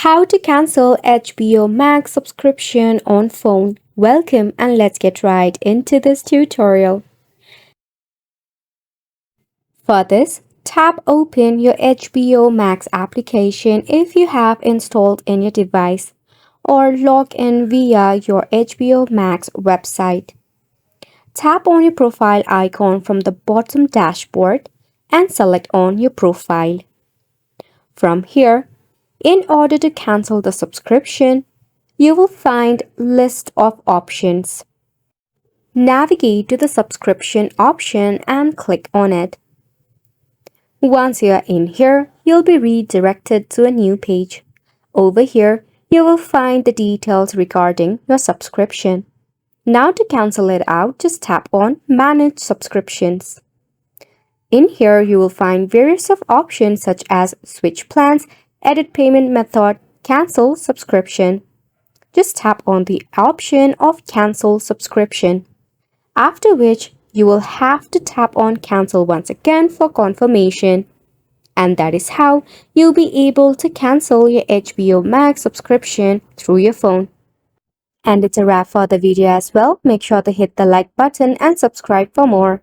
How to cancel HBO Max subscription on phone. Welcome and let's get right into this tutorial. For this, tap open your HBO Max application if you have installed in your device or log in via your HBO Max website. Tap on your profile icon from the bottom dashboard and select on your profile. From here, in order to cancel the subscription, you will find list of options. Navigate to the subscription option and click on it. Once you are in here, you'll be redirected to a new page. Over here, you will find the details regarding your subscription. Now to cancel it out, just tap on Manage Subscriptions. In here, you will find various of options such as Switch Plans, Edit Payment Method, Cancel Subscription. Just tap on the option of Cancel Subscription, after which you will have to tap on Cancel once again for confirmation. And that is how you'll be able to cancel your HBO Max subscription through your phone. And it's a wrap for the video as well. Make sure to hit the like button and subscribe for more.